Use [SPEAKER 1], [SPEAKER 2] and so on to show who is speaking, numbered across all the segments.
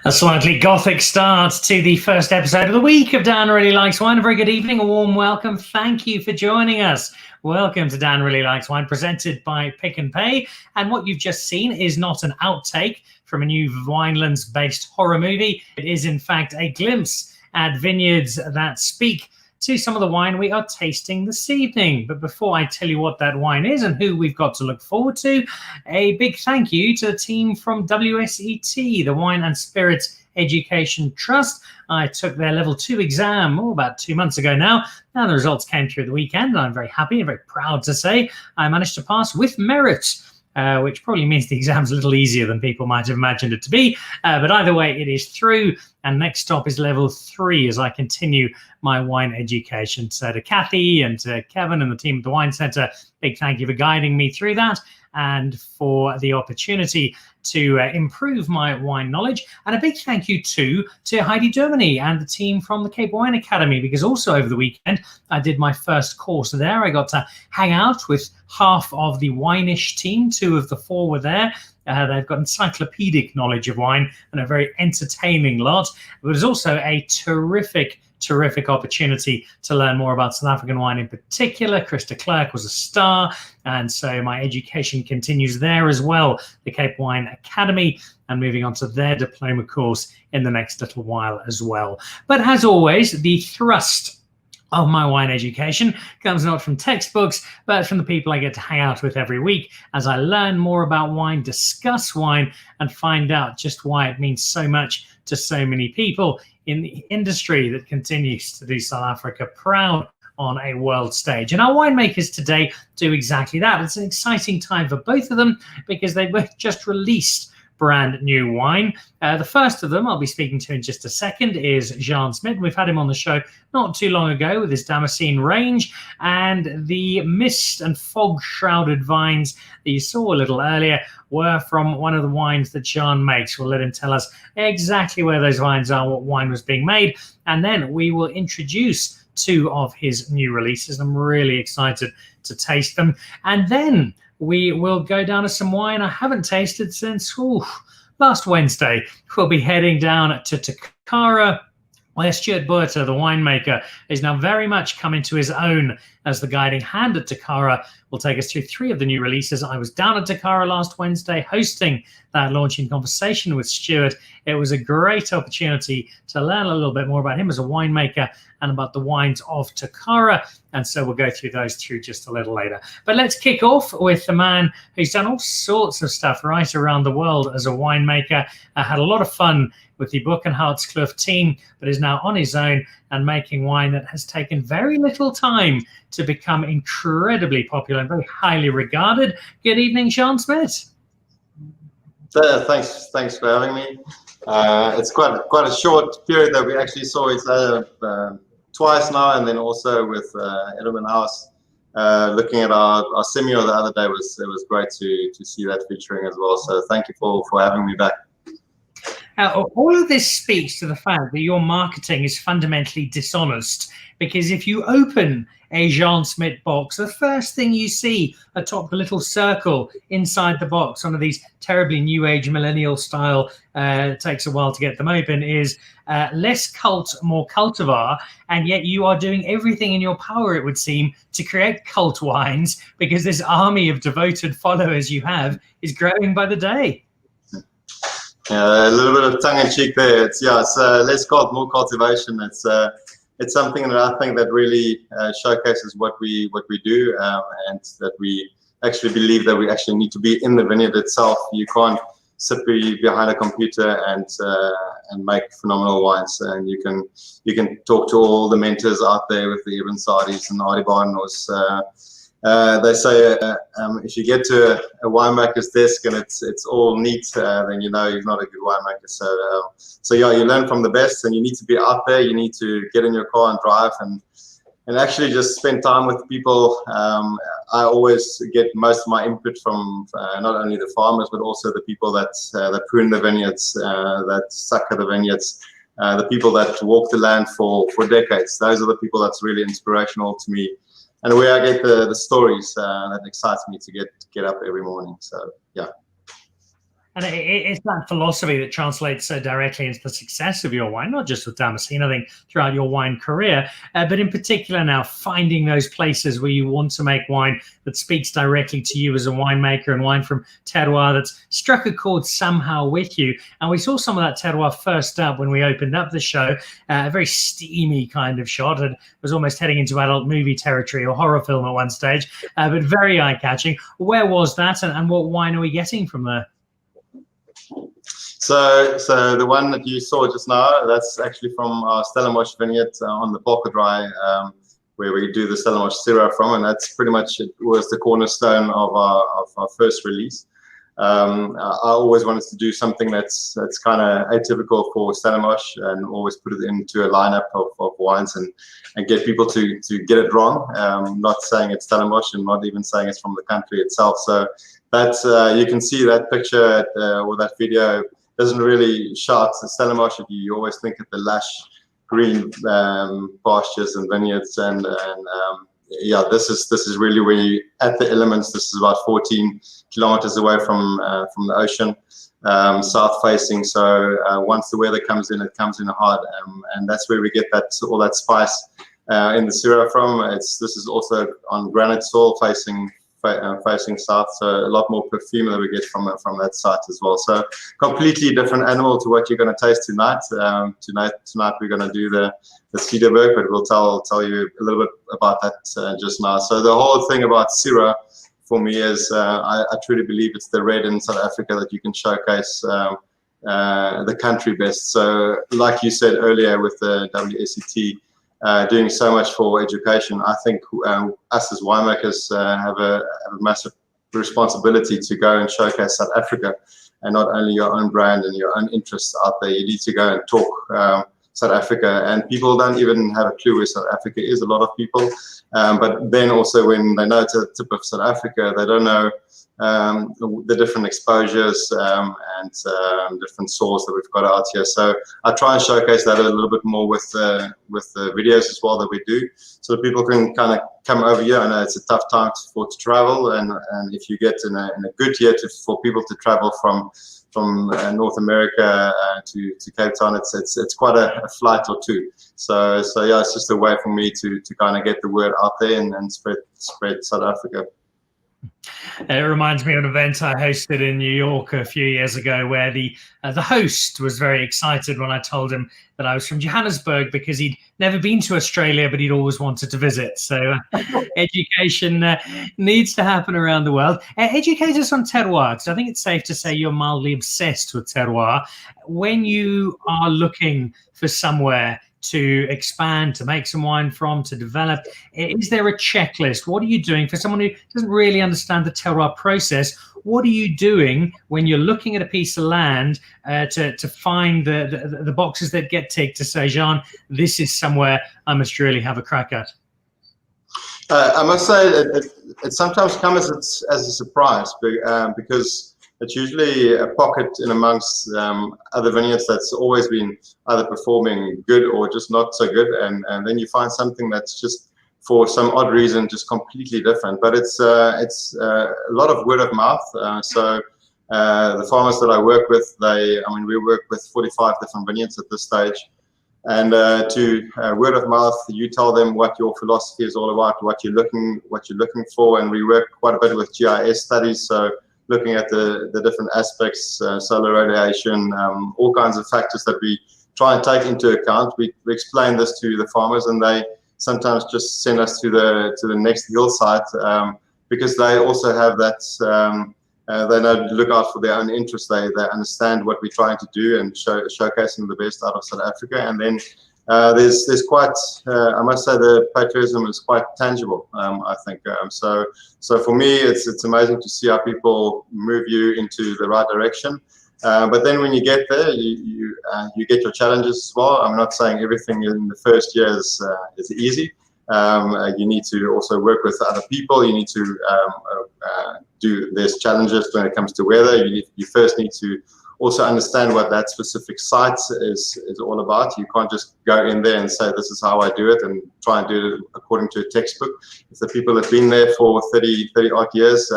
[SPEAKER 1] A slightly gothic start to the first episode of the week of Dan Really Likes Wine. A very good evening, a warm welcome. Thank you for joining us. Welcome to Dan Really Likes Wine, presented by Pick and Pay. And what you've just seen is not an outtake from a new Vinelands-based horror movie. It is, in fact, a glimpse at vineyards that speak to some of the wine we are tasting this evening. But before I tell you what that wine is and who we've got to look forward to, a big thank you to the team from WSET, the Wine and Spirits Education Trust. I took their level 2 exam about 2 months ago now, and the results came through the weekend, and I'm very happy and very proud to say I managed to pass with merit. Which probably means the exam's a little easier than people might have imagined it to be. But either way, it is through. And next stop is level 3 as I continue my wine education. So to Kathy and to Kevin and the team at the Wine Centre, big thank you for guiding me through that and for the opportunity to improve my wine knowledge. And a big thank you too to Heidi Germany and the team from the Cape Wine Academy, because also over the weekend I did my first course there. I got to hang out with half of the Wine-ish team. 2 of the 4 were there. They've got encyclopedic knowledge of wine and a very entertaining lot. But it was also a terrific opportunity to learn more about South African wine in particular. Krista Clark was a star, and so my education continues there as well, the Cape Wine Academy, and moving on to their diploma course in the next little while as well. But as always, the thrust of my wine education comes not from textbooks, but from the people I get to hang out with every week as I learn more about wine, discuss wine, and find out just why it means so much to so many people in the industry that continues to do South Africa proud on a world stage. And our winemakers today do exactly that. It's an exciting time for both of them because they both just released brand new wine. The first of them I'll be speaking to in just a second is Jean Smit. We've had him on the show not too long ago with his Damascene range, and the mist and fog shrouded vines that you saw a little earlier were from one of the wines that Jean makes. We'll let him tell us exactly where those vines are, what wine was being made, and then we will introduce 2 of his new releases. I'm really excited to taste them, and then we will go down to some wine I haven't tasted since last Wednesday. We'll be heading down to Tokara, where Stuart Botha, the winemaker, is now very much come into his own as the guiding hand at Tokara. Will take us through 3 of the new releases. I was down at Tokara last Wednesday hosting that launching conversation with Stuart. It was a great opportunity to learn a little bit more about him as a winemaker and about the wines of Tokara. And so we'll go through those just a little later. But let's kick off with the man who's done all sorts of stuff right around the world as a winemaker. Had a lot of fun with the Buchenholzkloof team, but is now on his own and making wine that has taken very little time to become incredibly popular and very highly regarded. Good evening, Jean Smit.
[SPEAKER 2] Thanks for having me. It's quite a short period that we actually saw each other twice now, and then also with Edelman House. Looking at our Semio the other day, it was great to see that featuring as well. So thank you for having me back.
[SPEAKER 1] All of this speaks to the fact that your marketing is fundamentally dishonest, because if you open a Jean Smit box, the first thing you see atop the little circle inside the box, one of these terribly new age millennial style, takes a while to get them open, is less cult, more cultivar, and yet you are doing everything in your power, it would seem, to create cult wines, because this army of devoted followers you have is growing by the day.
[SPEAKER 2] Yeah, a little bit of tongue-in-cheek there. It's less cult, more cultivation. It's something that I think that really showcases what we do, and that we actually believe that we actually need to be in the vineyard itself. You can't sit behind a computer and make phenomenal wines. And you can talk to all the mentors out there with the Ibn Sadis and Adi Barnos. They say if you get to a winemaker's desk and it's all neat, then you know he's not a good winemaker. So yeah, you learn from the best, and you need to be out there. You need to get in your car and drive and actually just spend time with people. I always get most of my input from not only the farmers, but also the people that prune the vineyards, that sucker the vineyards, the people that walk the land for decades. Those are the people that's really inspirational to me. And where I get the stories that excites me to get up every morning. So yeah.
[SPEAKER 1] And it's that philosophy that translates so directly into the success of your wine, not just with Damascene, I think throughout your wine career, but in particular now finding those places where you want to make wine that speaks directly to you as a winemaker, and wine from terroir that's struck a chord somehow with you. And we saw some of that terroir first up when we opened up the show, a very steamy kind of shot. It was almost heading into adult movie territory or horror film at one stage, but very eye-catching. Where was that, and what wine are we getting from there?
[SPEAKER 2] So the one that you saw just now, that's actually from our Stellenbosch vineyard on the Dry, where we do the Stellenbosch Syrah from, and that's pretty much, it was the cornerstone of our first release. I always wanted to do something that's kind of atypical for Stellenbosch, and always put it into a lineup of wines and get people to get it wrong. Not saying it's Stellenbosch, and not even saying it's from the country itself. So that's you can see that picture or that video doesn't really shout Stellenbosch at you. You always think of the lush green pastures and vineyards, and yeah, this is really where you at the elements. This is about 14 kilometers away from the ocean, south facing. So once the weather comes in, it comes in hard, and that's where we get all that spice in the Syrah from. This is also on granite soil facing south, so a lot more perfume that we get from that site as well. So completely different animal to what you're going to taste tonight. Tonight we're going to do the Cederberg, but we'll tell you a little bit about that just now. So the whole thing about Syrah for me is I truly believe it's the red in South Africa that you can showcase the country best. So like you said earlier with the WSET, doing so much for education, I think us as winemakers have a massive responsibility to go and showcase South Africa, and not only your own brand and your own interests out there. You need to go and talk South Africa, and people don't even have a clue where South Africa is, a lot of people. But then also when they know it's a tip of South Africa, they don't know the different exposures and different soils that we've got out here. So I try and showcase that a little bit more with the videos as well that we do, so that people can kind of come over here. I know it's a tough time to travel, and if you get in a good year for people to travel from North America to Cape Town, it's quite a flight or two. So yeah, it's just a way for me to kind of get the word out there and spread South Africa.
[SPEAKER 1] It reminds me of an event I hosted in New York a few years ago, where the host was very excited when I told him that I was from Johannesburg, because he'd never been to Australia, but he'd always wanted to visit. So education needs to happen around the world. Educate us on terroir, because I think it's safe to say you're mildly obsessed with terroir. When you are looking for somewhere to expand, to make some wine from, to develop, is there a checklist? What are you doing for someone who doesn't really understand the terroir process? What are you doing when you're looking at a piece of land to find the boxes that get ticked to say, Jean, this is somewhere I must really have a crack at?
[SPEAKER 2] I must say it sometimes comes as a surprise, because it's usually a pocket in amongst other vineyards that's always been either performing good or just not so good, and then you find something that's just, for some odd reason, just completely different. But it's a lot of word of mouth. So the farmers that I work with, we work with 45 different vineyards at this stage, and to word of mouth, you tell them what your philosophy is all about, what you're looking for, and we work quite a bit with GIS studies. So looking at the different aspects, solar radiation, all kinds of factors that we try and take into account. We explain this to the farmers, and they sometimes just send us to the next hillside, because they also have that. They know to look out for their own interests. They understand what we're trying to do and showcasing the best out of South Africa. And then there's quite, I must say, the patriotism is quite tangible. I think so. For me, it's amazing to see how people move you into the right direction. But then when you get there, you get your challenges as well. I'm not saying everything in the first year is easy. You need to also work with other people. You need to there's challenges when it comes to weather. You first need to also understand what that specific site is all about. You can't just go in there and say, this is how I do it, and try and do it according to a textbook. If the people have been there for 30 odd years,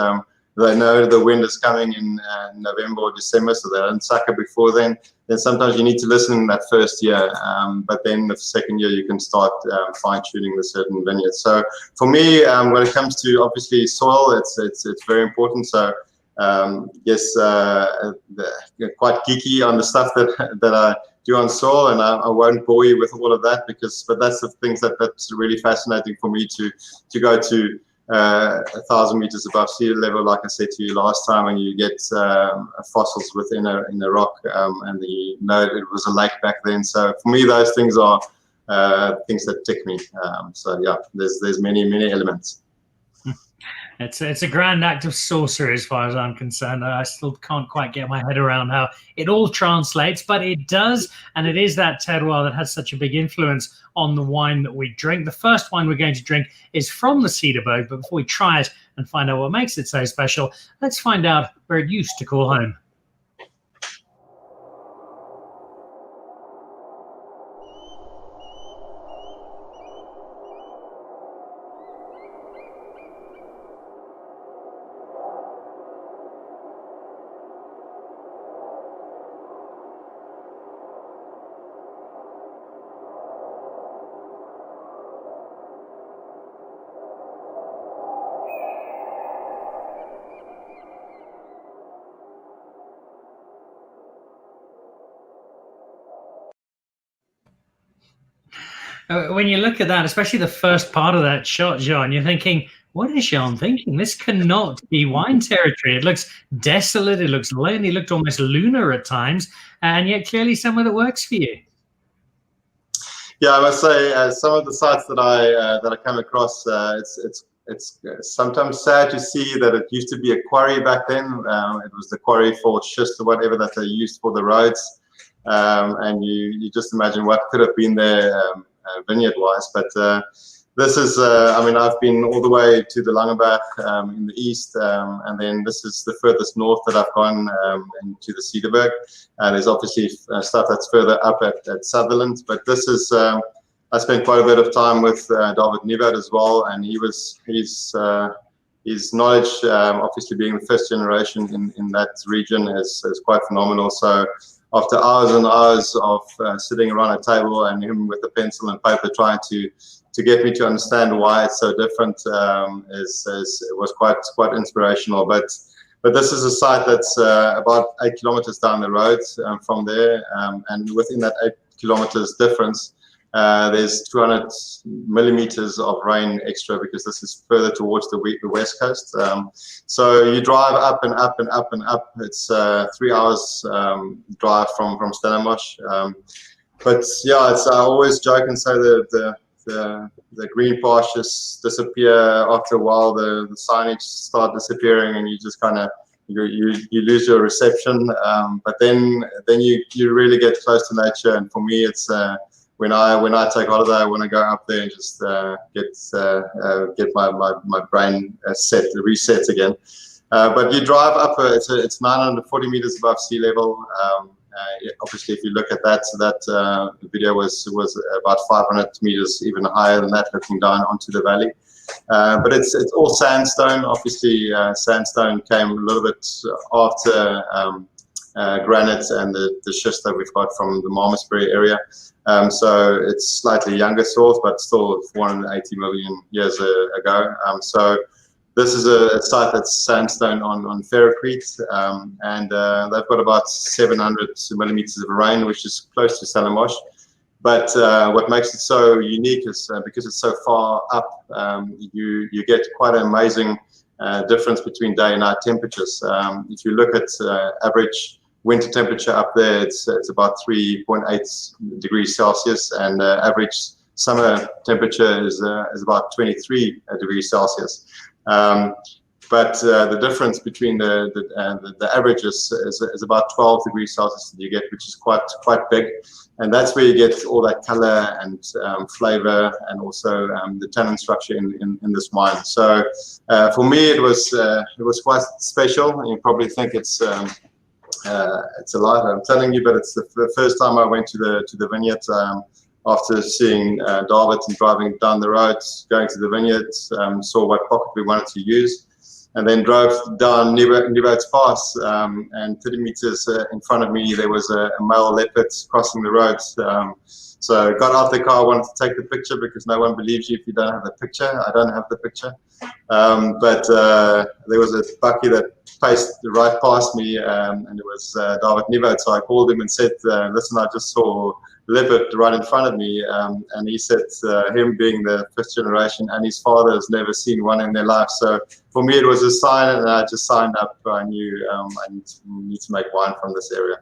[SPEAKER 2] they know the wind is coming in November or December, so they don't sucker before then sometimes you need to listen in that first year. But then the second year you can start fine-tuning the certain vineyards. So for me, when it comes to obviously soil, it's very important. So yes, quite geeky on the stuff that I do on soil, and I won't bore you with all of that but that's the things that's really fascinating for me to go to 1,000 meters above sea level, like I said to you last time, and you get fossils within a rock, and you know it was a lake back then. So for me, those things are things that tick me. So yeah, there's many elements.
[SPEAKER 1] It's a grand act of sorcery as far as I'm concerned. I still can't quite get my head around how it all translates, but it does, and it is that terroir that has such a big influence on the wine that we drink. The first wine we're going to drink is from the Cederberg, but before we try it and find out what makes it so special, let's find out where it used to call home. When you look at that, especially the first part of that shot, Jean, you're thinking, what is Jean thinking? This cannot be wine territory. It looks desolate. It looks lonely. It looked almost lunar at times, and yet clearly somewhere that works for you.
[SPEAKER 2] Yeah, I must say, some of the sites that I come across, it's sometimes sad to see that it used to be a quarry back then. It was the quarry for schist or whatever that they used for the roads, and you just imagine what could have been there vineyard-wise. But this is, I mean, I've been all the way to the Langebach in the east, and then this is the furthest north that I've gone into the Cederberg. There's obviously stuff that's further up at Sutherland, but this is, I spent quite a bit of time with David Nieuwert as well, and his knowledge, obviously being the first generation in that region, is quite phenomenal. So after hours and hours of sitting around a table and him with a pencil and paper trying to get me to understand why it's so different, it was quite inspirational. But this is a site that's about 8 kilometers down the road from there, and within that 8 kilometers difference, there's 200 millimeters of rain extra, because this is further towards the west coast. So you drive up and up and up and up. It's 3 hours drive from Stellenbosch. But yeah, I always joke and say the green pastures disappear after a while. The signage start disappearing, and you just kind of you lose your reception. But then you really get close to nature. And for me, it's when I take holiday, I want to go up there and just get my brain reset again. But you drive up, it's 940 meters above sea level. Obviously, if you look at that, so that video was about 500 meters even higher than that, looking down onto the valley. But it's all sandstone. Obviously, sandstone came a little bit after granite and the schist that we've got from the Malmesbury area. So it's slightly younger soils, but still 480 million years ago. So this is a site that's sandstone on Ferrocrete, and they've got about 700 millimeters of rain, which is close to Stellenbosch. But what makes it so unique is because it's so far up, you get quite an amazing difference between day and night temperatures. If you look at average winter temperature up there, it's about 3.8 degrees Celsius, and average summer temperature is about 23 degrees Celsius. But the difference between the averages is about 12 degrees Celsius that you get, which is quite big, and that's where you get all that color and flavor, and also the tannin structure in this wine. So for me, it was quite special. And you probably think it's a lot, I'm telling you, but it's the first time I went to the vineyard after seeing David and driving down the road, going to the vineyard, saw what pocket we wanted to use. and then drove down Nieuwoud's Pass, and 30 meters in front of me there was a male leopard crossing the road. So I got out the car, wanted to take the picture because no one believes you if you don't have the picture. I don't have the picture. But there was a bucky that paced right past me, and it was David Nieuwoud. So I called him and said, listen, I just saw leopard right in front of me. And he said, him being the fifth generation and his father has never seen one in their life. So for me, it was a sign, and I just signed up. I knew I need to make wine from this area.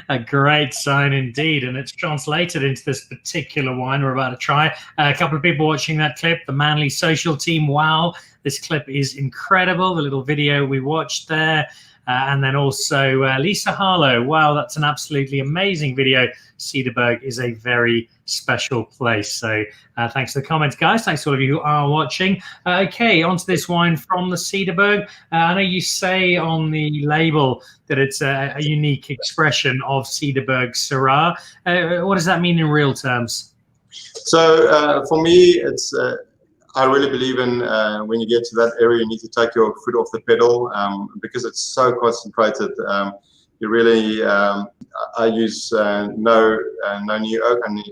[SPEAKER 1] A great sign indeed, and it's translated into this particular wine we're about to try. A couple of people watching that clip, the Manly Social Team. Wow, this clip is incredible. The little video we watched there. And then also Lisa Harlow. Wow, that's an absolutely amazing video. Cederberg is a very special place. So thanks for the comments, guys. Thanks to all of you who are watching. Okay, onto this wine from the Cederberg. I know you say on the label that it's a unique expression of Cederberg Syrah. What does that mean in real terms?
[SPEAKER 2] So for me, it's... I really believe in when you get to that area, you need to take your foot off the pedal because it's so concentrated. You really, I use no new oak and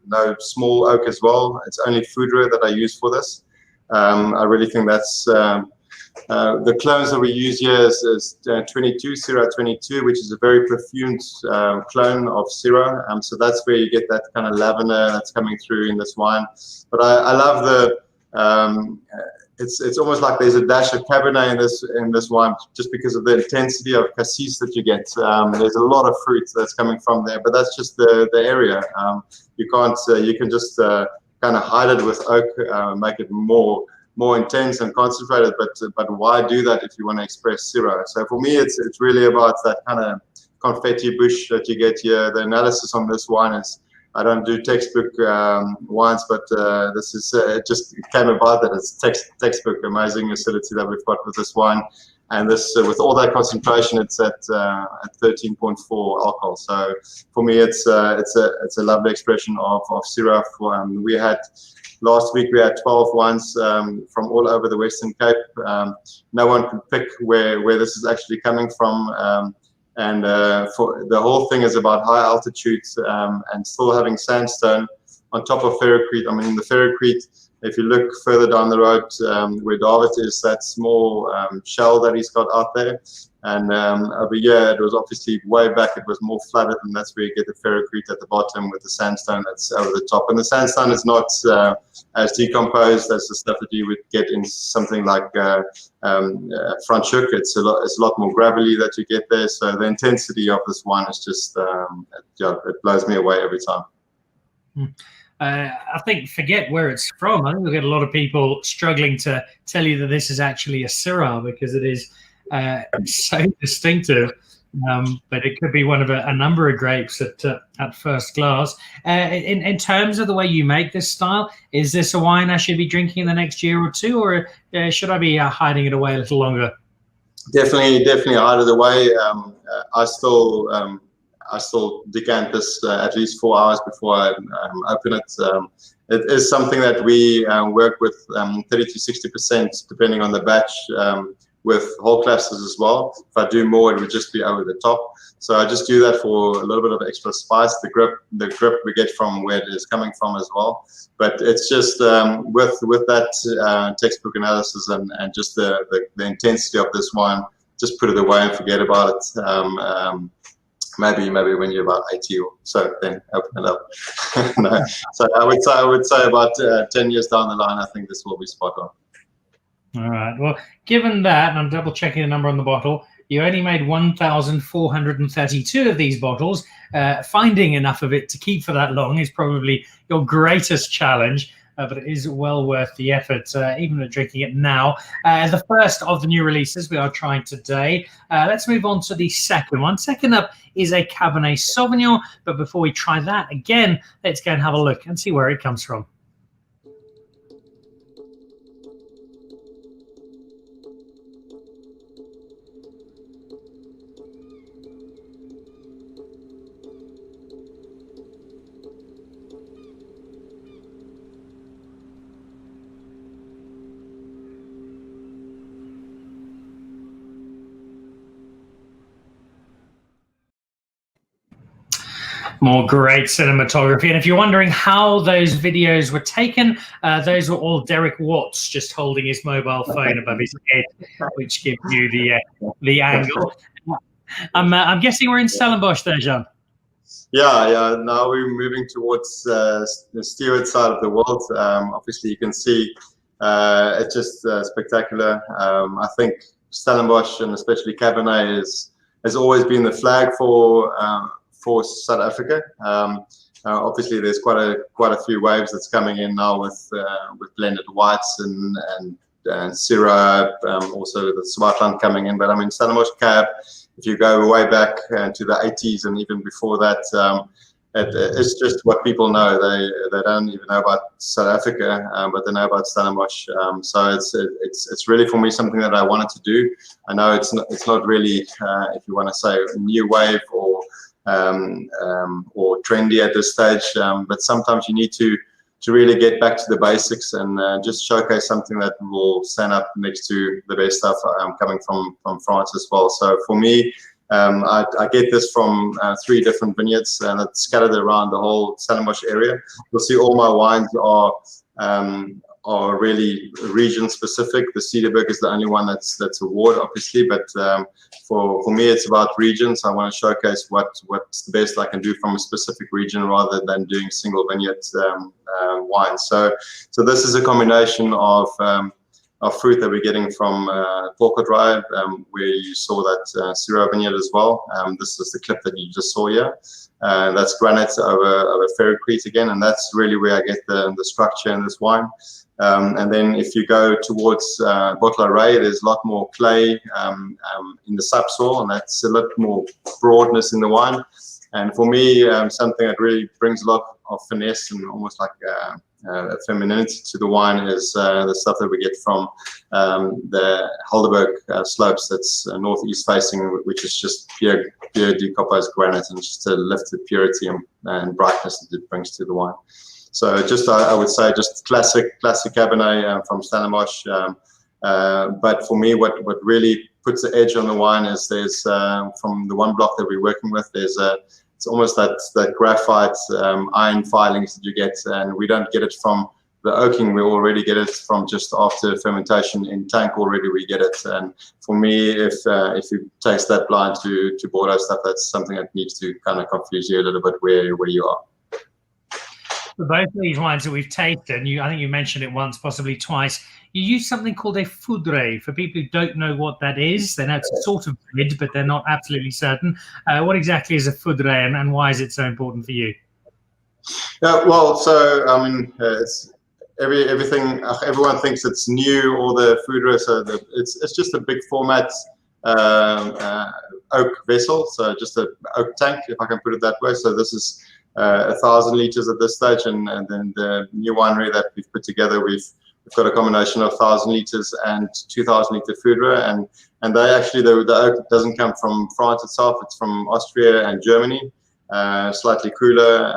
[SPEAKER 2] no small oak as well. It's only Foudre that I use for this. I really think that's the clones that we use here is 22, Syrah 22, which is a very perfumed clone of Syrah. So that's where you get that kind of lavender that's coming through in this wine. But I love the it's almost like there's a dash of Cabernet in this wine just because of the intensity of cassis that you get. There's a lot of fruit that's coming from there, but that's just the area. You can't you can just kind of hide it with oak, make it more intense and concentrated. But why do that if you want to express Syrah? So for me, it's really about that kind of confetti bush that you get here. The analysis on this wine is, I don't do textbook wines, but this is it just came about that it's textbook amazing acidity that we've got with this wine, and this with all that concentration, it's at 13.4 alcohol. So for me, it's a lovely expression of Syrah. We had last week we had 12 wines from all over the Western Cape. No one could pick where this is actually coming from. And for the whole thing is about high altitudes and still having sandstone on top of ferrocrete. I mean, the ferrocrete, if you look further down the road where David is, that small shell that he's got out there. And over here, it was obviously way back, it was more flooded, and that's where you get the ferrocrete at the bottom with the sandstone that's over the top. And the sandstone is not as decomposed as the stuff that you would get in something like Franschhoek. It's a lot more gravelly that you get there. So the intensity of this wine is just, it blows me away every time.
[SPEAKER 1] I think forget where it's from. I think we'll get a lot of people struggling to tell you that this is actually a Syrah because it is so distinctive. But it could be one of a number of grapes at first glass. In terms of the way you make this style, is this a wine I should be drinking in the next year or two, or should I be hiding it away a little longer?
[SPEAKER 2] Definitely hide it away. I still decant this at least 4 hours before I open it. It is something that we work with 30 to 60% depending on the batch. With whole classes as well. If I do more, it would just be over the top. So I just do that for a little bit of extra spice. The grip we get from where it is coming from as well. But it's just with that textbook analysis and just the intensity of this wine, just put it away and forget about it. Maybe when you're about 80 or so, then open it up. No. So I would say about 10 years down the line, I think this will be spot on.
[SPEAKER 1] All right. Well, given that, and I'm double checking the number on the bottle, you only made 1,432 of these bottles. Finding enough of it to keep for that long is probably your greatest challenge, but it is well worth the effort, even at drinking it now. The first of the new releases we are trying today. Let's move on to the second one. Second up is a Cabernet Sauvignon, but before we try that again, let's go and have a look and see where it comes from. More great cinematography. And if you're wondering how those videos were taken, those were all Derek Watts just holding his mobile phone above his head, which gives you the angle. I'm guessing we're in Stellenbosch there, Jean.
[SPEAKER 2] Yeah. Now we're moving towards the Stuart side of the world. Obviously, you can see it's just spectacular. I think Stellenbosch, and especially Cabernet, has always been the flag for South Africa. Obviously, there's quite a few waves that's coming in now with blended whites and Syrah, also the Swartland coming in. But I mean, Stellenbosch Cab, if you go way back to the 80s and even before that, it's just what people know. They don't even know about South Africa, but they know about Stellenbosch. So it's really for me something that I wanted to do. I know it's not really, if you want to say, a new wave or trendy at this stage, but sometimes you need to really get back to the basics and just showcase something that will stand up next to the best stuff coming from France as well. So for me, I get this from 3 different vineyards that's scattered around the whole Stellenbosch area. You'll see all my wines are really region specific. The Cederberg is the only one that's award, obviously, but for me it's about regions. I want to showcase what's the best I can do from a specific region rather than doing single vineyard wines. So this is a combination of fruit that we're getting from Porker Drive, where you saw that Syrah vineyard as well. This is the clip that you just saw here. That's granite over Ferrocrete again, and that's really where I get the structure in this wine. And then if you go towards Botha, there's a lot more clay in the subsoil, and that's a lot more broadness in the wine. And for me, something that really brings a lot of finesse and almost like femininity to the wine is the stuff that we get from the Helderberg slopes that's northeast facing, which is just pure decomposed granite, and just to lift the purity and brightness that it brings to the wine. So just I would say just classic Cabernet from Stellenbosch. But for me, what really puts the edge on the wine is there's from the one block that we're working with, it's almost that graphite iron filings that you get, and we don't get it from the oaking. We already get it from just after fermentation in tank already. We get it, and for me, if you taste that blind to Bordeaux stuff, that's something that needs to kind of confuse you a little bit where you are.
[SPEAKER 1] For both of these wines that we've tasted, I think you mentioned it once, possibly twice, you use something called a foudre. For people who don't know what that is, they know it's a sort of bread, but they're not absolutely certain. What exactly is a foudre, and why is it so important for you?
[SPEAKER 2] Yeah, well, so I mean, it's everything. Everyone thinks it's new, all the foudre. So it's just a big format oak vessel, so just an oak tank, if I can put it that way. So this is 1,000 liters at this stage, and then the new winery that we've put together, we've got a combination of 1,000 liters and 2,000 liter foudre, and they actually the oak doesn't come from France itself; it's from Austria and Germany, slightly cooler,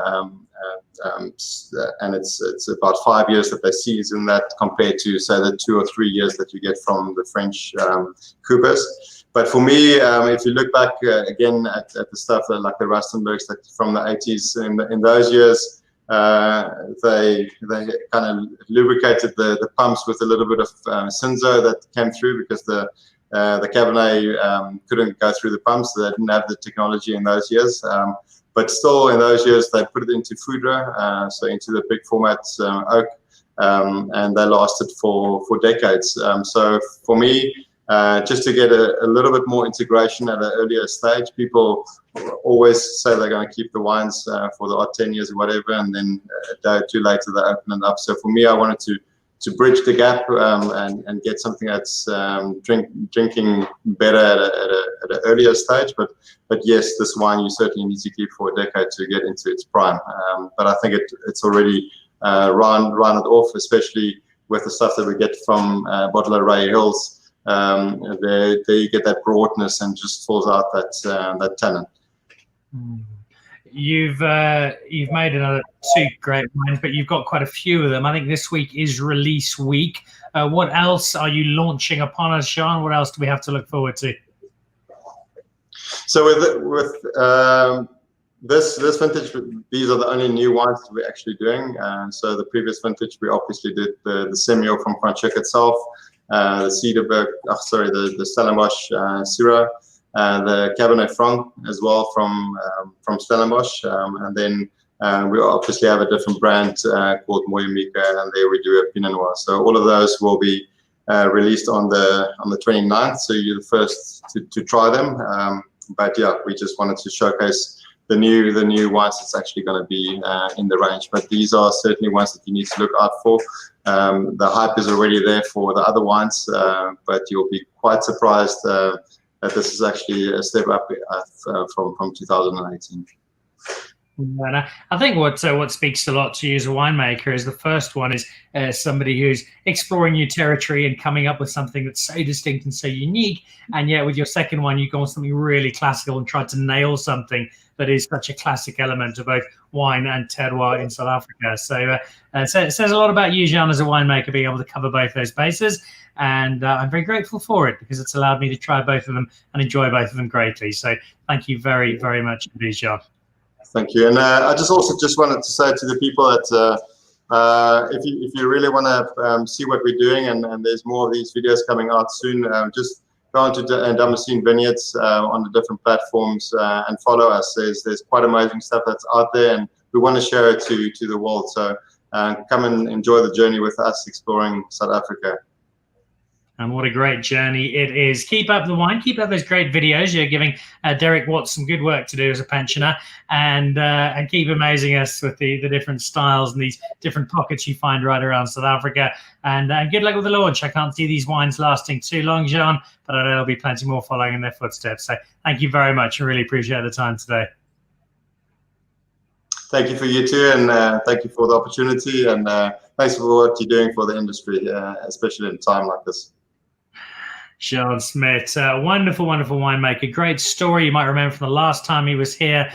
[SPEAKER 2] and it's about 5 years that they season that compared to say the 2 or 3 years that you get from the French coupes. But for me, if you look back again at the stuff that, like the Rustenburgs from the 80s, in those years, they kind of lubricated the pumps with a little bit of Cinzo that came through, because the Cabernet couldn't go through the pumps. So they didn't have the technology in those years. But still, in those years, they put it into foudre, so into the big format oak, and they lasted for decades. So for me, just to get a little bit more integration at an earlier stage, people always say they're going to keep the wines for the odd 10 years or whatever, and then a day or two later they open it up. So for me, I wanted to bridge the gap and get something that's drinking better at an earlier stage. But yes, this wine you certainly need to keep for a decade to get into its prime. But I think it's already rounded off, especially with the stuff that we get from Botha Hills. There you get that broadness and just falls out that tannin.
[SPEAKER 1] You've made another 2 great wines, but you've got quite a few of them. I think this week is release week. What else are you launching upon us, Jean? What else do we have to look forward to?
[SPEAKER 2] So with This vintage, these are the only new wines that we're actually doing. So the previous vintage, we obviously did the Semillon from Franschhoek itself, the Cederberg, the Stellenbosch Syrah, the Cabernet Franc as well from Stellenbosch, and then we obviously have a different brand called Moyamika, and there we do a Pinot Noir. So all of those will be released on the 29th. So you're the first to try them. But yeah, we just wanted to showcase the new wines that's actually going to be in the range. But these are certainly ones that you need to look out for. The hype is already there for the other wines, but you'll be quite surprised that this is actually a step up from 2018.
[SPEAKER 1] And I think what speaks a lot to you as a winemaker is the first one is somebody who's exploring new territory and coming up with something that's so distinct and so unique. And yet with your second one, you've gone with something really classical and tried to nail something that is such a classic element of both wine and terroir in South Africa. So it says a lot about you, Jean, as a winemaker, being able to cover both those bases. And I'm very grateful for it because it's allowed me to try both of them and enjoy both of them greatly. So thank you very, very much indeed, Jean.
[SPEAKER 2] Thank you. And I also wanted to say to the people that if you really want to see what we're doing, and there's more of these videos coming out soon, just go on to Damascene Vineyards on the different platforms and follow us. There's quite amazing stuff that's out there, and we want to share it to the world. So come and enjoy the journey with us exploring South Africa.
[SPEAKER 1] And what a great journey it is. Keep up the wine. Keep up those great videos. You're giving Derek Watts some good work to do as a pensioner, and keep amazing us with the different styles and these different pockets you find right around South Africa. And good luck with the launch. I can't see these wines lasting too long, Jean, but I know there'll be plenty more following in their footsteps. So thank you very much. I really appreciate the time today.
[SPEAKER 2] Thank you for you too, and thank you for the opportunity, and thanks for what you're doing for the industry, especially in a time like this.
[SPEAKER 1] Jean Smit, wonderful, wonderful winemaker. Great story. You might remember from the last time he was here,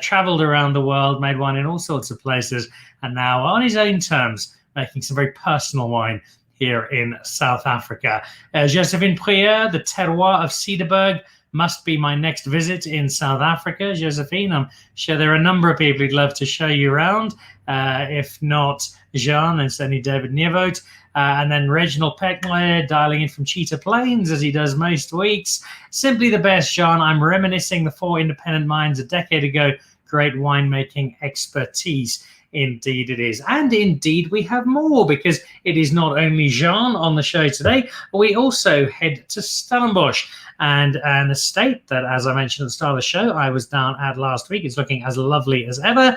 [SPEAKER 1] traveled around the world, made wine in all sorts of places, and now on his own terms, making some very personal wine here in South Africa. Josephine Prieur, the terroir of Cederberg, must be my next visit in South Africa. Josephine, I'm sure there are a number of people who'd love to show you around. If not Jean, then certainly David Nieuwoud. And then Reginald Peckmeyer dialing in from Cheetah Plains, as he does most weeks. Simply the best, Jean. I'm reminiscing the 4 independent minds a decade ago. Great winemaking expertise. Indeed it is. And indeed we have more, because it is not only Jean on the show today, we also head to Stellenbosch, and an estate that, as I mentioned at the start of the show, I was down at last week. It's looking as lovely as ever.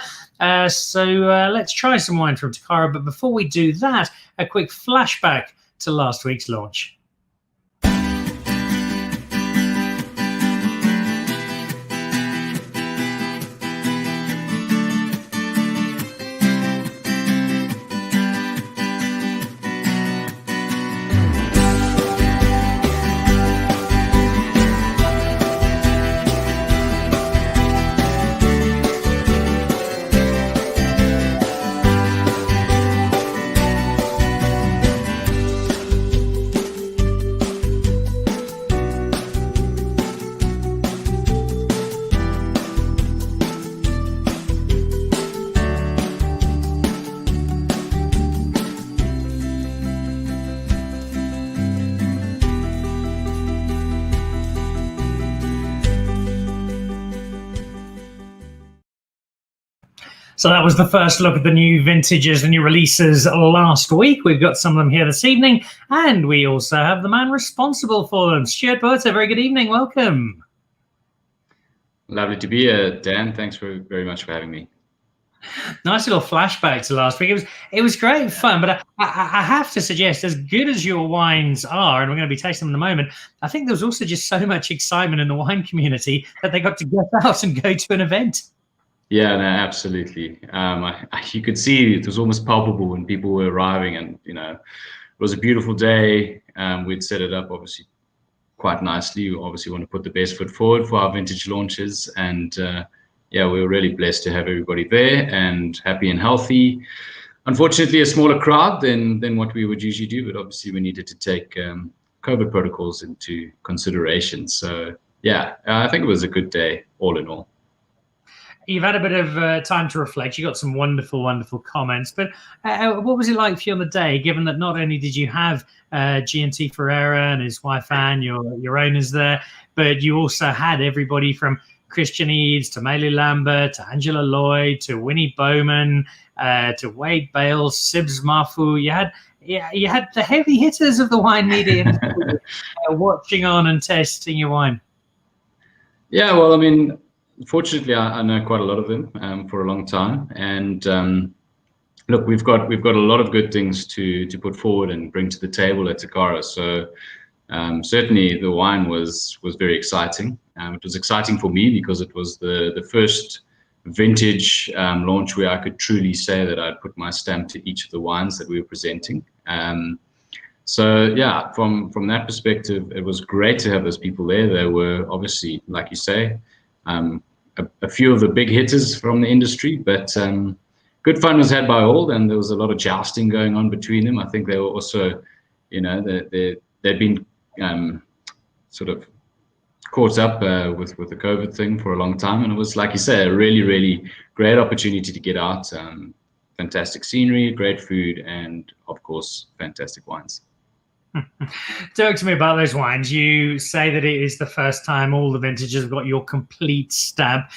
[SPEAKER 1] So let's try some wine from Tokara. But before we do that, a quick flashback to last week's launch. So that was the first look at the new vintages, the new releases last week. We've got some of them here this evening, and we also have the man responsible for them, Stuart Botha. Very good evening. Welcome.
[SPEAKER 3] Lovely to be here, Dan. Thanks very much for having me.
[SPEAKER 1] Nice little flashback to last week. It was great fun, but I have to suggest, as good as your wines are, and we're going to be tasting them in a moment, I think there was also just so much excitement in the wine community that they got to get out and go to an event.
[SPEAKER 3] Yeah, no, absolutely. You could see it was almost palpable when people were arriving, and it was a beautiful day. We'd set it up obviously quite nicely. We obviously want to put the best foot forward for our vintage launches, and yeah, we were really blessed to have everybody there and happy and healthy. Unfortunately, a smaller crowd than what we would usually do, but obviously we needed to take COVID protocols into consideration. So yeah, I think it was a good day all in all.
[SPEAKER 1] You've had a bit of time to reflect. You got some wonderful, wonderful comments. But what was it like for you on the day, given that not only did you have G&T Ferreira and his wife Anne, your owners there, but you also had everybody from Christian Eads to Meili Lambert to Angela Lloyd to Winnie Bowman to Wade Bales, Sibs Mafu. You had the heavy hitters of the wine media watching on and testing your wine.
[SPEAKER 3] Yeah, well, I mean, fortunately, I know quite a lot of them for a long time, and look, we've got a lot of good things to put forward and bring to the table at Tokara. So certainly, the wine was very exciting. It was exciting for me because it was the first vintage launch where I could truly say that I'd put my stamp to each of the wines that we were presenting. So yeah, from that perspective, it was great to have those people there. They were obviously, like you say, a few of the big hitters from the industry, but good fun was had by all, and there was a lot of jousting going on between them. I think they were also, they'd been sort of caught up with the COVID thing for a long time, and it was, like you say, a really, really great opportunity to get out. Fantastic scenery, great food, and of course, fantastic wines.
[SPEAKER 1] Talk to me about those wines. You say that it is the first time all the vintages have got your complete stamp.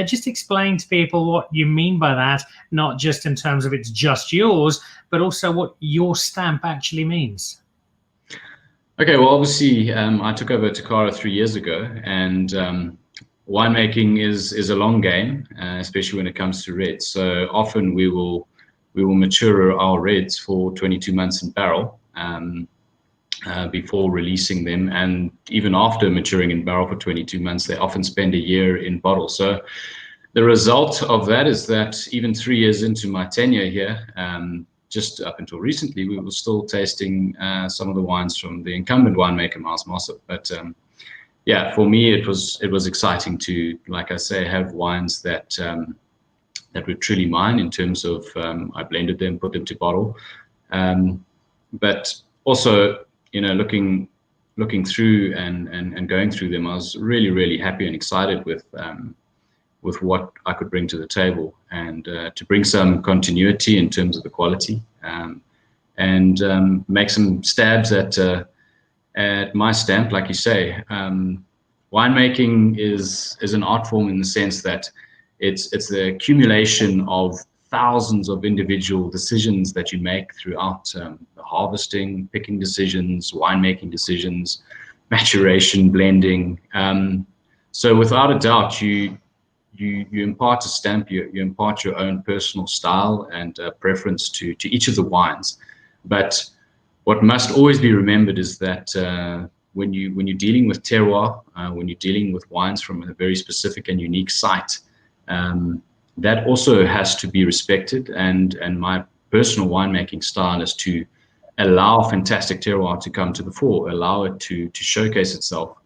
[SPEAKER 1] Just explain to people what you mean by that, not just in terms of it's just yours, but also what your stamp actually means.
[SPEAKER 3] Okay, well, obviously, I took over Tokara 3 years ago, and winemaking is a long game, especially when it comes to reds. So often we will mature our reds for 22 months in barrel. Before releasing them, and even after maturing in barrel for 22 months, they often spend a year in bottle. So the result of that is that even 3 years into my tenure here, just up until recently, we were still tasting some of the wines from the incumbent winemaker, Miles Mossop. But yeah, for me, it was exciting to, like I say, have wines that were truly mine in terms of I blended them, put them to bottle, but also, looking through and going through them, I was really, really happy and excited with what I could bring to the table, and to bring some continuity in terms of the quality, and make some stabs at my stamp, like you say. Winemaking is an art form in the sense that it's the accumulation of thousands of individual decisions that you make throughout the harvesting, picking decisions, winemaking decisions, maturation, blending. So without a doubt, you impart a stamp, you impart your own personal style and preference to each of the wines. But what must always be remembered is that when you're dealing with terroir, when you're dealing with wines from a very specific and unique site, that also has to be respected, and my personal winemaking style is to allow fantastic terroir to come to the fore, allow it to showcase itself.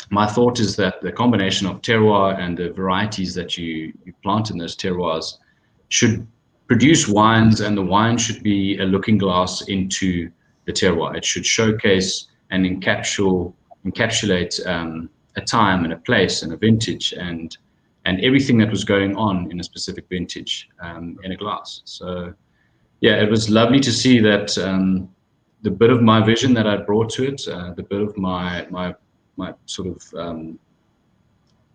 [SPEAKER 3] My thought is that the combination of terroir and the varieties that you plant in those terroirs should produce wines, and the wine should be a looking glass into the terroir. It should showcase and encapsulate a time and a place and a vintage and everything that was going on in a specific vintage in a glass. So yeah, it was lovely to see that the bit of my vision that I brought to it, the bit of my sort of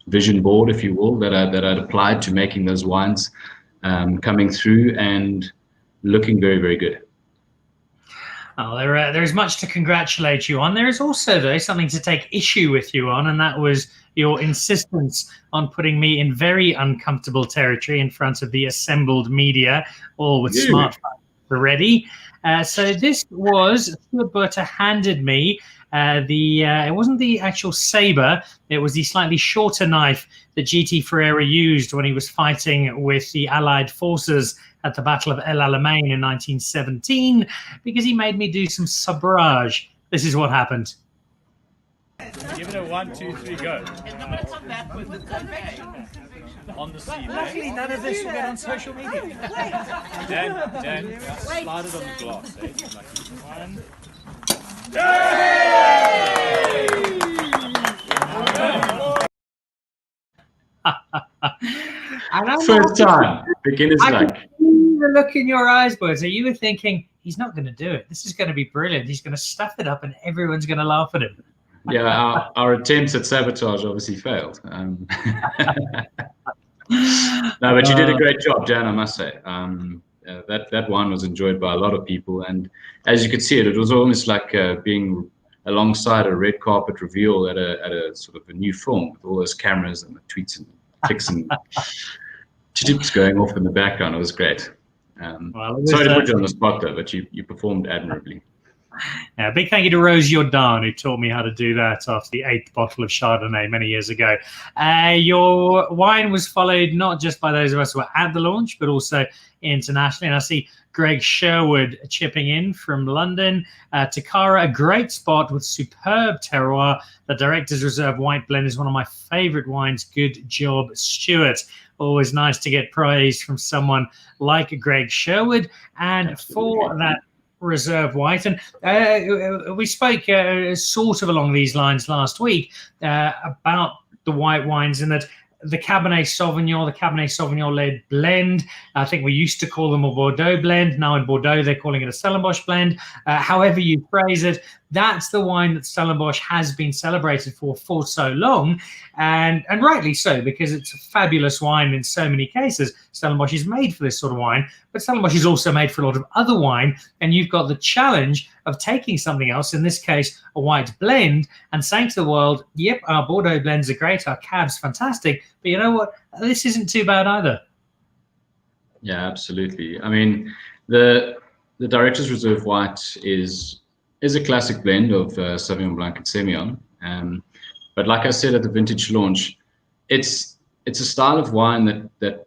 [SPEAKER 3] vision board, if you will, that I'd applied to making those wines, coming through and looking very, very good.
[SPEAKER 1] Oh, there is much to congratulate you on. There is also, though, something to take issue with you on, and that was your insistence on putting me in very uncomfortable territory in front of the assembled media, all with smartphones ready. So this was, Stuart Botha handed me it wasn't the actual saber, it was the slightly shorter knife that G.T. Ferreira used when he was fighting with the Allied forces at the Battle of El Alamein in 1917, because he made me do some sabrage. This is what happened.
[SPEAKER 4] Give it a 1, 2, 3, go. And I'm going to come back with the conviction. On the scene.
[SPEAKER 5] Luckily, none of this will get on social media.
[SPEAKER 4] Dan, slide it on the glass. One.
[SPEAKER 1] And I'm
[SPEAKER 3] First time, beginner's
[SPEAKER 1] I
[SPEAKER 3] luck.
[SPEAKER 1] could see the look in your eyes, boys. So you were thinking, he's not going to do it. This is going to be brilliant. He's going to stuff it up and everyone's going to laugh at him.
[SPEAKER 3] Yeah, our attempts at sabotage obviously failed. No, but you did a great job, Jan, I must say. That wine was enjoyed by a lot of people. And as you could see it was almost like being alongside a red carpet reveal at a sort of a new film with all those cameras and the tweets and clicks and chips going off in the background. It was great. Sorry to put you on the spot though, but you performed admirably.
[SPEAKER 1] Yeah, big thank you to Rose Jordan, who taught me how to do that after the 8th bottle of Chardonnay many years ago. Your wine was followed not just by those of us who were at the launch, but also internationally. And I see Greg Sherwood chipping in from London. Tokara, a great spot with superb terroir. The Director's Reserve White Blend is one of my favorite wines. Good job, Stuart. Always nice to get praise from someone like Greg Sherwood. And for that Reserve White, and we spoke sort of along these lines last week about the white wines, and that the Cabernet Sauvignon led blend, I think we used to call them a Bordeaux blend. Now in Bordeaux they're calling it a Stellenbosch blend. However you phrase it, that's the wine that Stellenbosch has been celebrated for so long, and rightly so, because it's a fabulous wine in so many cases. Stellenbosch is made for this sort of wine, but Stellenbosch is also made for a lot of other wine, and you've got the challenge of taking something else, in this case a white blend, and saying to the world, yep, our Bordeaux blends are great, our Cab's fantastic, but you know what, this isn't too bad either.
[SPEAKER 3] Yeah, absolutely. I mean, the Director's Reserve White is a classic blend of Sauvignon Blanc and Semillon. But like I said at the vintage launch, it's a style of wine that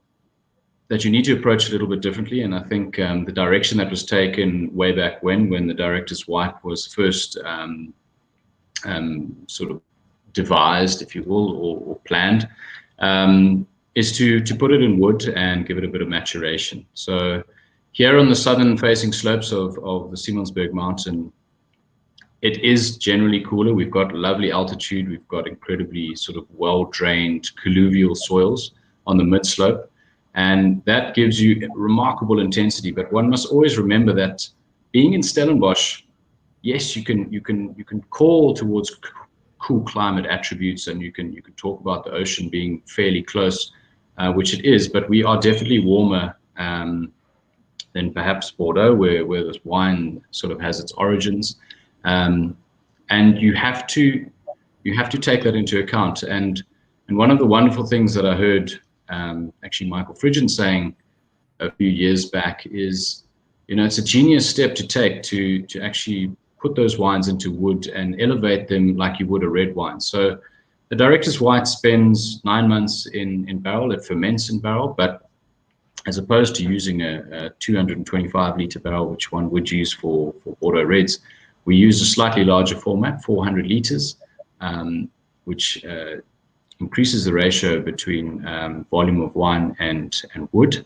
[SPEAKER 3] you need to approach a little bit differently. And I think the direction that was taken way back when the Director's White was first sort of devised, if you will, or planned, is to put it in wood and give it a bit of maturation. So here on the southern facing slopes of the Simonsberg Mountain, it is generally cooler. We've got lovely altitude. We've got incredibly sort of well-drained colluvial soils on the mid-slope. And that gives you remarkable intensity. But one must always remember that being in Stellenbosch, yes, you can call towards cool climate attributes, and you can talk about the ocean being fairly close, which it is, but we are definitely warmer than perhaps Bordeaux, where this wine sort of has its origins. And you have to take that into account. And one of the wonderful things that I heard actually Michael Fridgen saying a few years back is, it's a genius step to take to actually put those wines into wood and elevate them like you would a red wine. So the Director's White spends 9 months in barrel. It ferments in barrel, but as opposed to using a 225 litre barrel, which one would use for Bordeaux Reds, we use a slightly larger format, 400 litres, which increases the ratio between volume of wine and wood.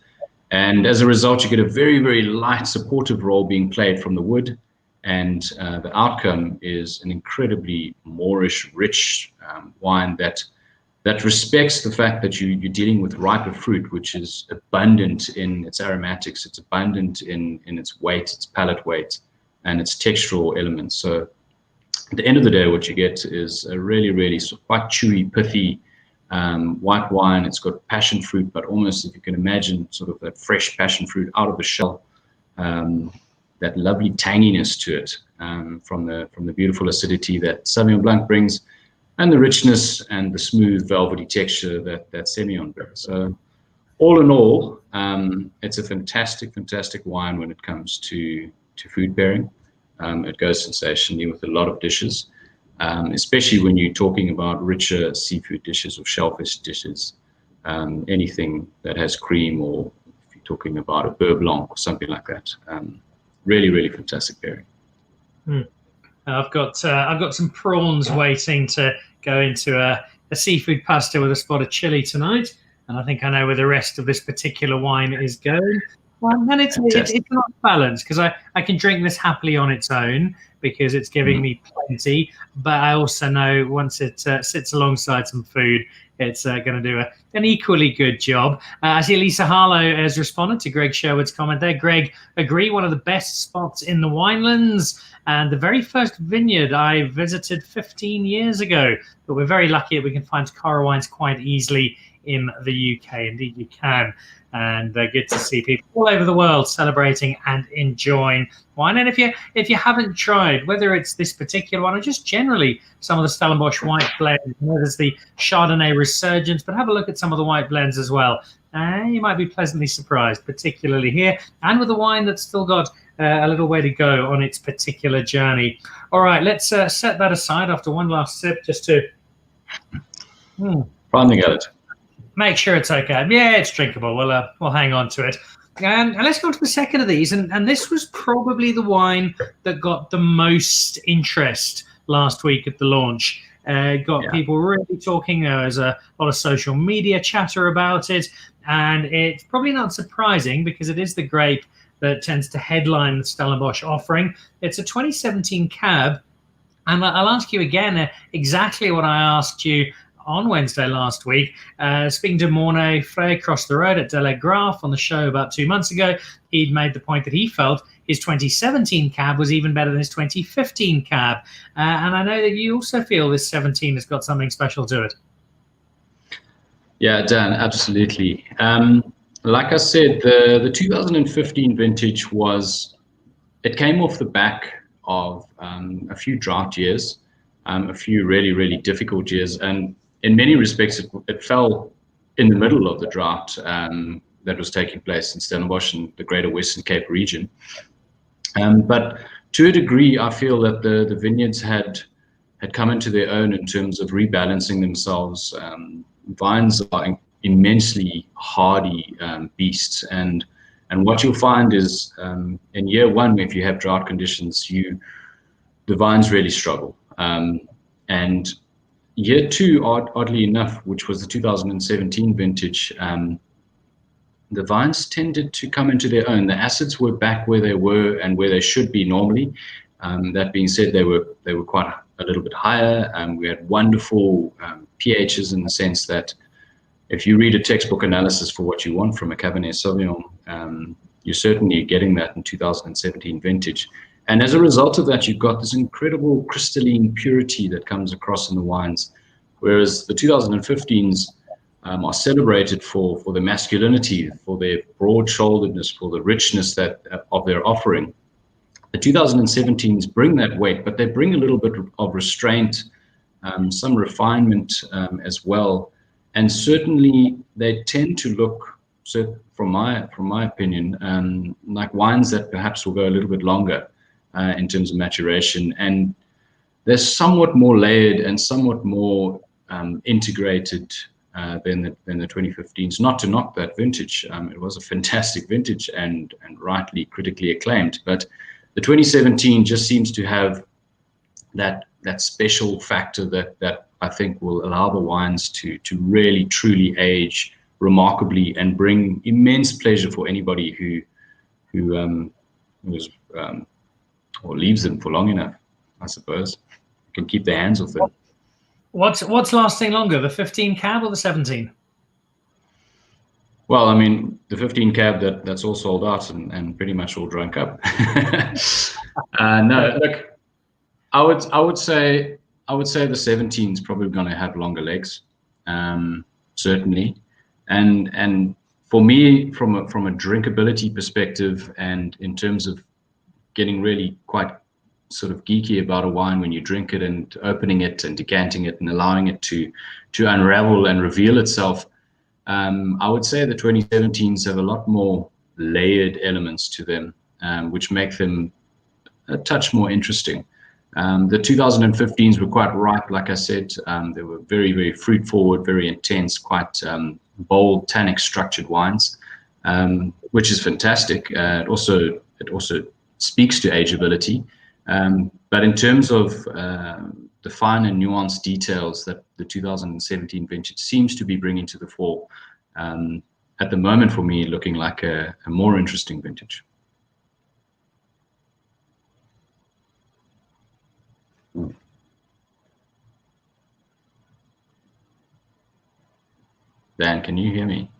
[SPEAKER 3] And as a result, you get a very, very light supportive role being played from the wood. And the outcome is an incredibly Moorish, rich wine that respects the fact that you're dealing with riper fruit, which is abundant in its aromatics, it's abundant in its weight, its palate weight, and its textural elements. So at the end of the day, what you get is a really, really quite chewy, pithy white wine. It's got passion fruit, but almost, if you can imagine, sort of that fresh passion fruit out of the shell, that lovely tanginess to it from the beautiful acidity that Sauvignon Blanc brings, and the richness and the smooth velvety texture that Semillon brings. So all in all, it's a fantastic, fantastic wine when it comes to food pairing. It goes sensationally with a lot of dishes, especially when you're talking about richer seafood dishes or shellfish dishes, anything that has cream, or if you're talking about a beurre blanc or something like that. Really, really fantastic pairing.
[SPEAKER 1] I've got some prawns waiting to go into a seafood pasta with a spot of chili tonight, and I think I know where the rest of this particular wine is going. Well, and it's
[SPEAKER 3] Fantastic.
[SPEAKER 1] not balanced because I can drink this happily on its own because it's giving me plenty, but I also know once it sits alongside some food, it's going to do an equally good job. I see Lisa Harlow has responded to Greg Sherwood's comment there. Greg, agree, one of the best spots in the winelands and the very first vineyard I visited 15 years ago. But we're very lucky that we can find Tokara wines quite easily in the UK. Indeed, you can. And good to see people all over the world celebrating and enjoying wine. And if you haven't tried, whether it's this particular one or just generally some of the Stellenbosch white blends, there's the Chardonnay resurgence, but have a look at some of the white blends as well. You might be pleasantly surprised, particularly here, and with a wine that's still got a little way to go on its particular journey. All right, let's set that aside after one last sip just to
[SPEAKER 3] Finding at it.
[SPEAKER 1] make sure it's okay. Yeah, it's drinkable. We'll hang on to it. And let's go on to the second of these. And this was probably the wine that got the most interest last week at the launch. People really talking. There was a lot of social media chatter about it. And it's probably not surprising because it is the grape that tends to headline the Stellenbosch offering. It's a 2017 cab. And I'll ask you again exactly what I asked you on Wednesday last week, speaking to Mornay Frey across the road at De La Graaf on the show about 2 months ago. He'd made the point that he felt his 2017 cab was even better than his 2015 cab. And I know that you also feel this 17 has got something special to it.
[SPEAKER 3] Yeah, Dan, absolutely. Like I said, the 2015 vintage it came off the back of a few drought years, a few really, really difficult years. And in many respects, it fell in the middle of the drought that was taking place in Stellenbosch and the greater Western Cape region. But to a degree, I feel that the vineyards had come into their own in terms of rebalancing themselves. Vines are immensely hardy beasts, and what you'll find is in year one, if you have drought conditions, the vines really struggle. And year two, oddly enough, which was the 2017 vintage, the vines tended to come into their own. The acids were back where they were and where they should be normally. That being said, they were quite a little bit higher. We had wonderful pHs in the sense that if you read a textbook analysis for what you want from a Cabernet Sauvignon, you're certainly getting that in 2017 vintage. And as a result of that, you've got this incredible crystalline purity that comes across in the wines, whereas the 2015s are celebrated for the masculinity, for their broad-shoulderedness, for the richness of their offering. The 2017s bring that weight, but they bring a little bit of restraint, some refinement as well, and certainly they tend to look, from my opinion, like wines that perhaps will go a little bit longer in terms of maturation, and they're somewhat more layered and somewhat more integrated than the 2015s. Not to knock that vintage, it was a fantastic vintage and rightly critically acclaimed, but the 2017 just seems to have that special factor that I think will allow the wines to really truly age remarkably and bring immense pleasure for anybody who was or leaves them for long enough, I suppose. Can keep their hands off them.
[SPEAKER 1] What's lasting longer, the 15 cab or the 17?
[SPEAKER 3] Well, I mean, the 15 cab that's all sold out and pretty much all drunk up. No, look, I would say the 17 is probably going to have longer legs, certainly, and for me, from a drinkability perspective, and in terms of getting really quite sort of geeky about a wine when you drink it and opening it and decanting it and allowing it to unravel and reveal itself. I would say the 2017s have a lot more layered elements to them, which make them a touch more interesting. The 2015s were quite ripe, like I said. They were very, very fruit forward, very intense, quite bold, tannic structured wines, which is fantastic. It also speaks to ageability. But in terms of the fine and nuanced details that the 2017 vintage seems to be bringing to the fore, at the moment for me looking like a more interesting vintage. Dan, can you hear me?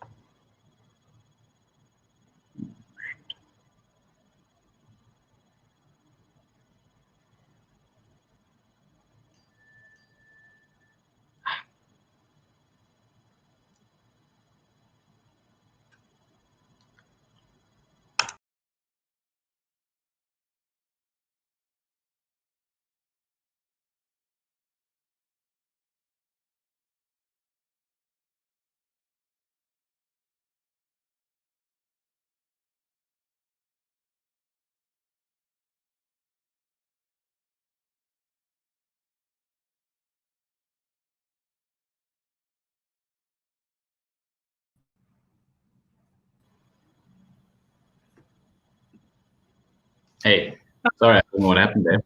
[SPEAKER 3] Hey, sorry, I don't know what happened there.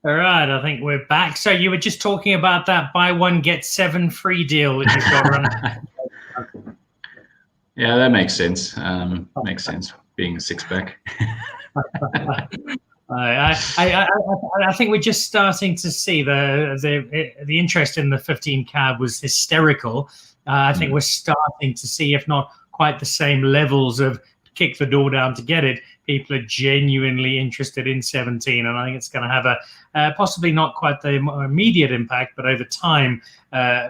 [SPEAKER 1] All right, I think we're back. So you were just talking about that buy one get 7 free deal that you've got running.
[SPEAKER 3] Yeah, that makes sense. Makes sense being a 6-pack.
[SPEAKER 1] I think we're just starting to see the interest in the 15 cab was hysterical. I think we're starting to see, if not quite the same levels of kick the door down to get it, people are genuinely interested in 17, and I think it's going to have a possibly not quite the immediate impact, but over time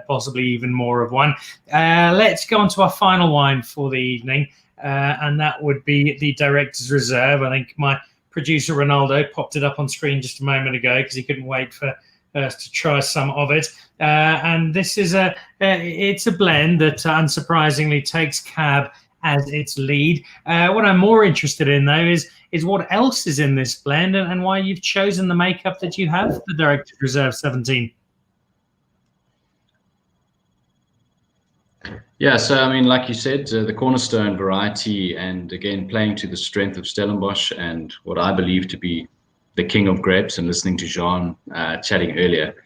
[SPEAKER 1] possibly even more of one. Let's go on to our final wine for the evening, and that would be the Director's Reserve. I think my producer Ronaldo popped it up on screen just a moment ago because he couldn't wait for us to try some of it. And this is it's a blend that unsurprisingly takes cab as its lead. What I'm more interested in, though, is what else is in this blend and why you've chosen the makeup that you have for the Director's Reserve 17.
[SPEAKER 3] Yeah, so I mean, like you said, the cornerstone variety, and again, playing to the strength of Stellenbosch and what I believe to be the king of grapes, and listening to Jean chatting earlier,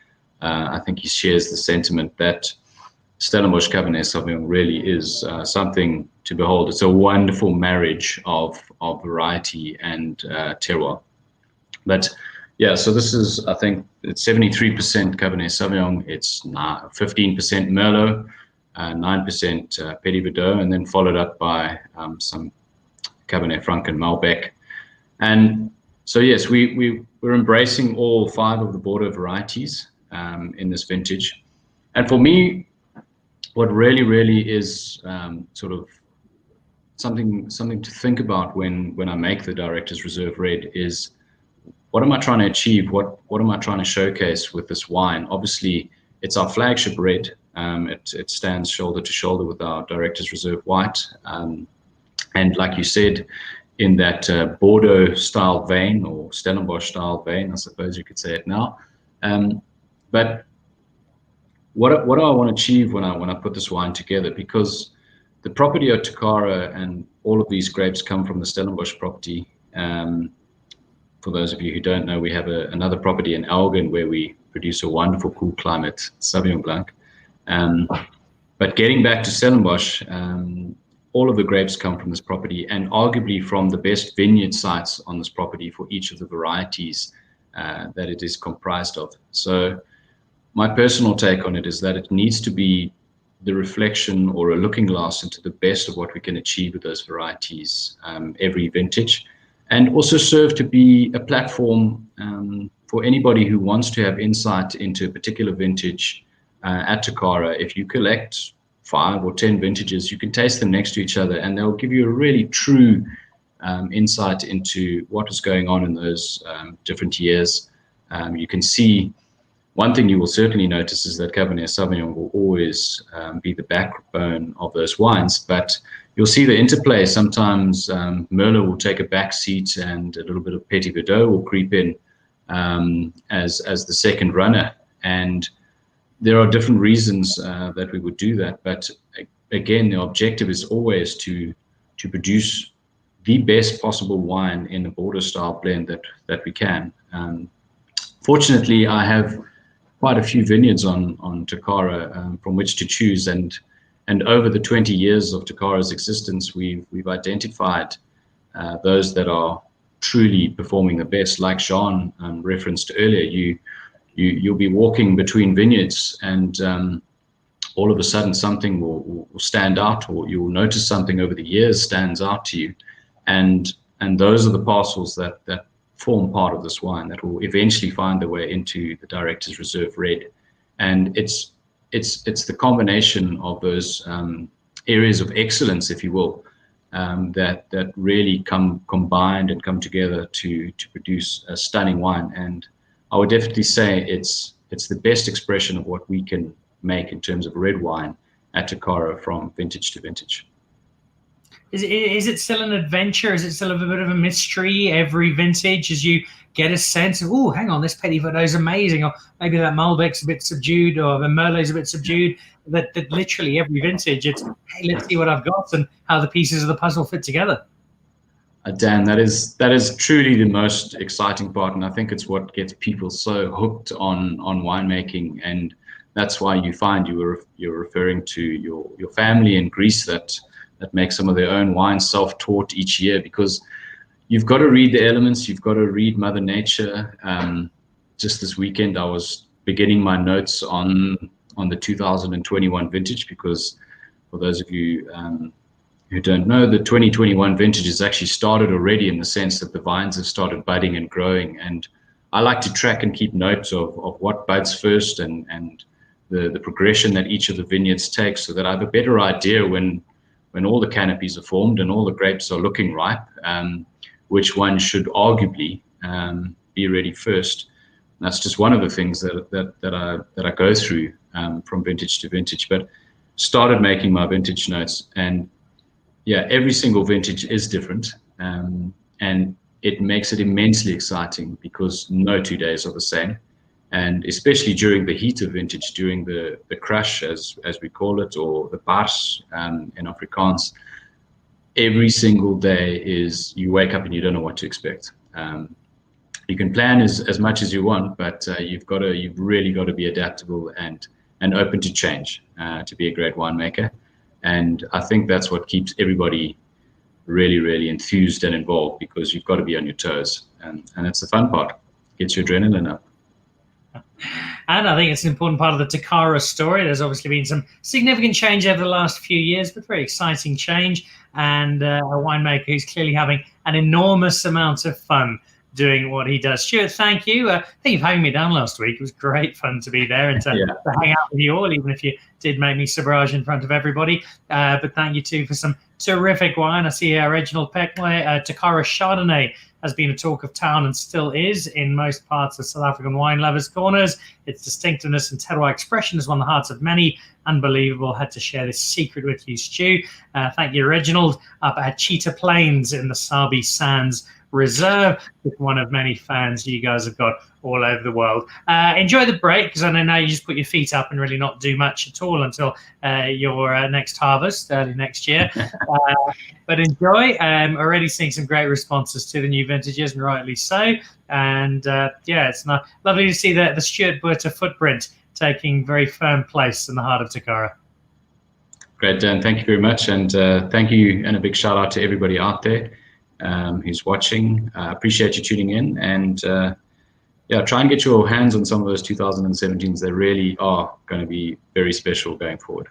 [SPEAKER 3] I think he shares the sentiment that Stellenbosch Cabernet Sauvignon really is something to behold. It's a wonderful marriage of variety and terroir. But yeah, so this is, I think, it's 73% Cabernet Sauvignon, it's 15% Merlot, 9% Petit Verdot, and then followed up by some Cabernet Franc and Malbec. And so yes, we're embracing all 5 of the Bordeaux varieties in this vintage. And for me, what really is sort of something to think about when I make the Director's Reserve Red is, what am I trying to achieve? What am I trying to showcase with this wine? Obviously, it's our flagship red. It stands shoulder to shoulder with our Director's Reserve White. And like you said, in that Bordeaux style vein, or Stellenbosch style vein, I suppose you could say it now. But what do I want to achieve when I put this wine together? Because the property of Tokara and all of these grapes come from the Stellenbosch property. For those of you who don't know, we have another property in Elgin where we produce a wonderful cool climate Sauvignon Blanc. But getting back to Stellenbosch, all of the grapes come from this property, and arguably from the best vineyard sites on this property for each of the varieties that it is comprised of. So my personal take on it is that it needs to be the reflection or a looking glass into the best of what we can achieve with those varieties every vintage, and also serve to be a platform for anybody who wants to have insight into a particular vintage at Tokara. If you collect 5 or 10 vintages, you can taste them next to each other, and they'll give you a really true insight into what is going on in those different years. You can see, one thing you will certainly notice is that Cabernet Sauvignon will always be the backbone of those wines, but you'll see the interplay. Sometimes Merlot will take a back seat, and a little bit of Petit Verdot will creep in as the second runner. And there are different reasons that we would do that, but again, the objective is always to produce the best possible wine in a Bordeaux style blend that we can. Fortunately, I have quite a few vineyards on Tokara from which to choose, and And over the 20 years of Tokara's existence, we've identified those that are truly performing the best. Like Jean referenced earlier, you'll be walking between vineyards, and all of a sudden something will stand out, or you'll notice something over the years stands out to you, and those are the parcels that form part of this wine that will eventually find their way into the Director's Reserve Red. And it's the combination of those areas of excellence, if you will, that really combined and come together to produce a stunning wine. And I would definitely say it's the best expression of what we can make in terms of red wine at Tokara from vintage to vintage.
[SPEAKER 1] Is it still an adventure? Is it still a bit of a mystery every vintage, as you get a sense of, oh, hang on, this Petit Verdot is amazing, or maybe that Malbec's a bit subdued, or the Merlot's a bit subdued, that literally every vintage, it's, hey, let's see what I've got and how the pieces of the puzzle fit together?
[SPEAKER 3] Dan, that is truly the most exciting part, and I think it's what gets people so hooked on winemaking, and that's why you find you're referring to your family in Greece that make some of their own wine self-taught each year, because you've got to read the elements, you've got to read Mother Nature. Just this weekend, I was beginning my notes on the 2021 vintage, because for those of you who don't know, the 2021 vintage has actually started already, in the sense that the vines have started budding and growing. And I like to track and keep notes of what buds first and the progression that each of the vineyards takes, so that I have a better idea when all the canopies are formed and all the grapes are looking ripe, which one should arguably be ready first. And that's just one of the things that I go through from vintage to vintage. But started making my vintage notes, and yeah, every single vintage is different, and it makes it immensely exciting, because no 2 days are the same. And especially during the heat of vintage, during the crush, as we call it, or the bars in Afrikaans, every single day is, you wake up and you don't know what to expect. You can plan as much as you want, but you've really got to be adaptable and open to change to be a great winemaker. And I think that's what keeps everybody really, really enthused and involved, because you've got to be on your toes, and it's the fun part. Gets your adrenaline up.
[SPEAKER 1] And I think it's an important part of the Tokara story. There's obviously been some significant change over the last few years, but very exciting change, and a winemaker who's clearly having an enormous amount of fun doing what he does. Stuart, thank you. Thank you for having me down last week. It was great fun to be there and to hang out with you all, even if you did make me sabrage in front of everybody. But thank you too for some terrific wine. I see Reginald Peckway, Tokara Chardonnay has been a talk of town and still is in most parts of South African wine lovers' corners. Its distinctiveness and terroir expression has won the hearts of many. Unbelievable. Had to share this secret with you, Stu. Thank you, Reginald, up at Cheetah Plains in the Sabi Sands Reserve, with one of many fans you guys have got all over the world. Enjoy the break, because I know now you just put your feet up and really not do much at all until your next harvest early next year. But enjoy. Already seeing some great responses to the new vintages, and rightly so. And yeah, it's lovely to see the Stuart Botha footprint taking very firm place in the heart of Tokara.
[SPEAKER 3] Great, Dan. Thank you very much, and thank you, and a big shout out to everybody out there who's watching. Appreciate you tuning in, and yeah, try and get your hands on some of those 2017s. They really are going to be very special going forward.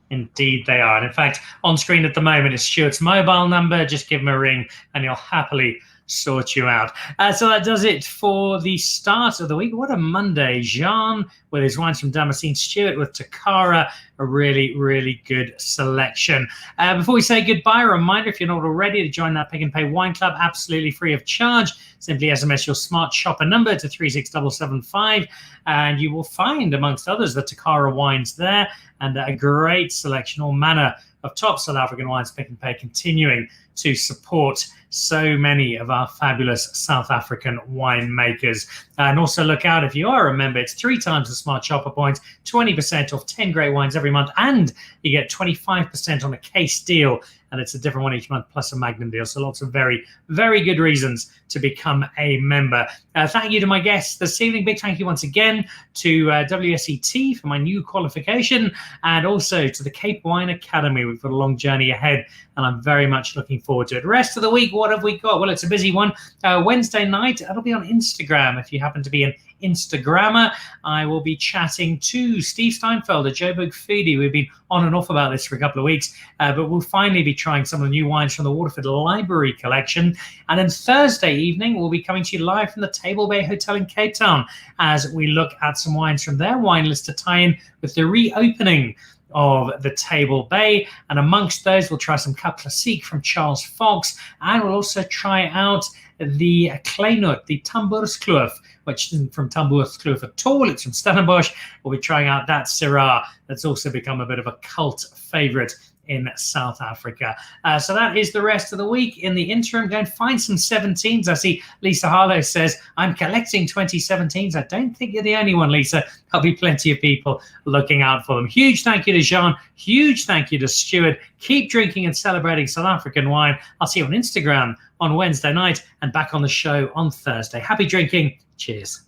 [SPEAKER 1] Indeed they are. And in fact, on screen at the moment is Stuart's mobile number. Just give him a ring and he'll happily sort you out. So that does it for the start of the week. What a Monday. Jean with his wines from Damascene, Stuart with Tokara, a really, really good selection. Before we say goodbye, a reminder, if you're not already, to join that Pick and Pay Wine Club absolutely free of charge. Simply SMS your smart shopper number to 36775 and you will find, amongst others, the Tokara wines there, and a great selection, all manner of top South African wines, Pick and Pay, continuing to support so many of our fabulous South African winemakers. And also look out, if you are a member, it's 3 times the Smart Shopper points, 20% off 10 great wines every month, and you get 25% on a case deal, and it's a different one each month plus a Magnum deal. So lots of very, very good reasons to become a member. Thank you to my guests this evening. Big thank you once again to WSET for my new qualification, and also to the Cape Wine Academy. We've got a long journey ahead, and I'm very much looking forward to it. Rest of the week, what have we got? Well, it's a busy one. Wednesday night, that'll be on Instagram. If you happen to be an Instagrammer, I will be chatting to Steve Steinfelder, Joburg Foodie. We've been on and off about this for a couple of weeks, but we'll finally be trying some of the new wines from the Waterford Library collection. And then Thursday evening, we'll be coming to you live from the Table Bay Hotel in Cape Town as we look at some wines from their wine list to tie in with the reopening of the Table Bay. And amongst those, we'll try some Cap Classique from Charles Fox, and we'll also try out the Kleinut, the Tamboerskloof, which isn't from Tamboerskloof at all, it's from Stellenbosch. We'll be trying out that Syrah that's also become a bit of a cult favorite in South Africa. So that is the rest of the week. In the interim, go and find some 17s. I see Lisa Harlow says, I'm collecting 2017s. I don't think you're the only one, Lisa. There'll be plenty of people looking out for them. Huge thank you to Jean. Huge thank you to Stuart. Keep drinking and celebrating South African wine. I'll see you on Instagram on Wednesday night and back on the show on Thursday. Happy drinking. Cheers.